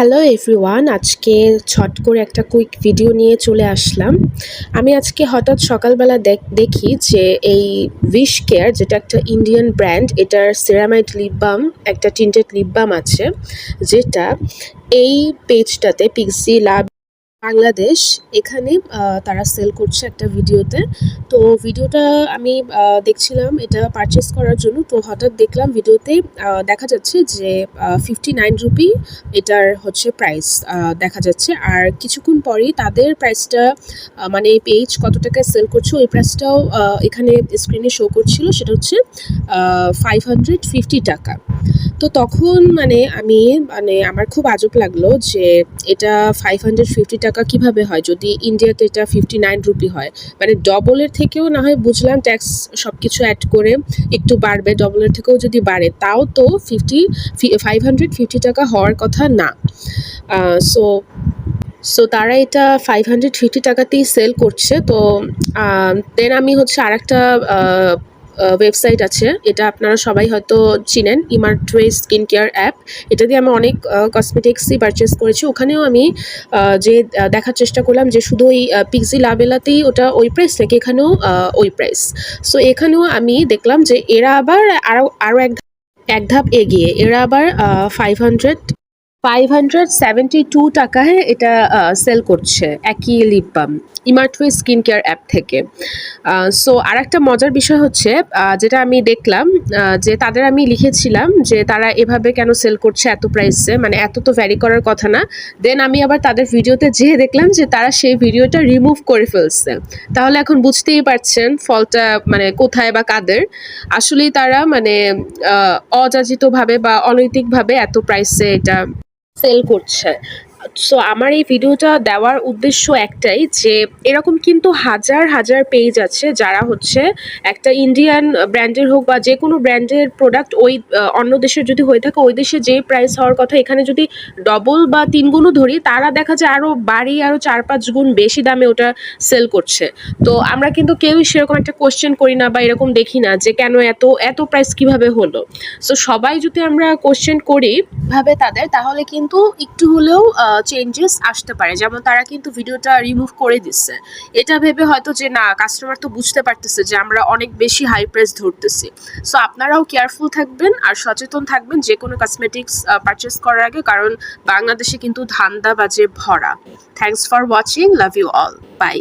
Hello everyone, আজকে ছট করে একটা কুইক ভিডিও নিয়ে চলে আসলাম। আমি আজকে হঠাৎ সকালবেলা দেখি যে এই উইশ কেয়ার, যেটা একটা ইন্ডিয়ান ব্র্যান্ড, এটার সেরামাইড লিপ বাম, একটা টিন্টেড লিপ বাম আছে, যেটা এই পেজটাতে পিক্সি লাভ বাংলাদেশ এখানে তারা সেল করছে একটা ভিডিওতে। তো ভিডিওটা আমি দেখছিলাম এটা পারচেস করার জন্য। তো হঠাৎ দেখলাম ভিডিওতে দেখা যাচ্ছে যে 59 রুপি এটার হচ্ছে প্রাইস দেখা যাচ্ছে। আর কিছুক্ষণ পরেই তাদের প্রাইসটা মানে এই পেজ কত টাকায় সেল করছে ওই প্রাইসটাও এখানে স্ক্রিনে শো করছিল, সেটা হচ্ছে 550 টাকা। তো তখন আমার খুব আজব লাগলো যে এটা 550 টাকা কিভাবে হয়, যদি ইন্ডিয়াতে এটা 59 রুপি হয়। মানে ডবলের থেকেও না হয় বুঝলাম, ট্যাক্স সব কিছু অ্যাড করে একটু বাড়বে, ডবলের থেকেও যদি বাড়ে তাও তো 550 টাকা হওয়ার কথা না। সো সো তারা এটা 550 টাকাতেই সেল করছে। তো দেন আমি হচ্ছে আর একটা ওয়েবসাইট আছে, এটা আপনারা সবাই হয়তো চিনেন, ইমার্টওয়ে স্কিন কেয়ার অ্যাপ। এটা দিয়ে আমি অনেক কসমেটিক্সই পারচেস করেছি। ওখানেও আমি যে দেখার চেষ্টা করলাম যে শুধু ওই পিক্সি লাবেলাতেই ওটা ওই প্রাইস নাকি এখানেও ওই প্রাইস। সো এখানেও আমি দেখলাম যে এরা আবার আরও এক ধাপ এগিয়ে, এরা আবার 572 টাকায় এটা সেল করছে, একই লিপ বাম, ইমার্টওয়ে স্কিন কেয়ার অ্যাপ থেকে। সো আর একটা মজার বিষয় হচ্ছে যেটা আমি দেখলাম, যে তাদের আমি লিখেছিলাম যে তারা এভাবে কেন সেল করছে এত প্রাইসে, মানে এত তো ভ্যারি করার কথা না। দেন আমি আবার তাদের ভিডিওতে যেয়ে দেখলাম যে তারা সেই ভিডিওটা রিমুভ করে ফেলছে। তাহলে এখন বুঝতেই পারছেন ফলটা মানে কোথায় বা কাদের। আসলেই তারা মানে অযাচিতভাবে বা অনৈতিকভাবে এত প্রাইসে এটা সেল করছে। সো আমার এই ভিডিওটা দেওয়ার উদ্দেশ্য একটাই, যে এরকম কিন্তু হাজার হাজার পেজ আছে যারা হচ্ছে একটা ইন্ডিয়ান ব্র্যান্ডের হোক বা যে কোনো ব্র্যান্ডের প্রোডাক্ট ওই অন্য দেশের যদি হয়ে থাকে, ওই দেশে যে প্রাইস হওয়ার কথা এখানে যদি ডবল বা 3 গুণও ধরি, তারা দেখা যায় আরও বাড়িয়ে আরও 4-5 গুণ বেশি দামে ওটা সেল করছে। তো আমরা কিন্তু কেউই সেরকম একটা কোশ্চেন করি না বা এরকম দেখি না যে কেন এত এত প্রাইস কিভাবে হলো। সো সবাই যদি আমরা কোশ্চেন করি ভাবে তাদের, তাহলে কিন্তু একটু হলেও চেঞ্জেস আসতে পারে। যেমন তারা কিন্তু ভিডিওটা রিমুভ করে দিচ্ছে এটা ভেবে হয়তো যে না, কাস্টমার তো বুঝতে পারতেছে যে আমরা অনেক বেশি হাই প্রাইস ধরতেছি। সো আপনারাও কেয়ারফুল থাকবেন আর সচেতন থাকবেন যে কোনো কসমেটিক্স পারচেস করার আগে, কারণ বাংলাদেশে কিন্তু ধান্দাবাজে ভরা। Thanks for watching, love you all, by.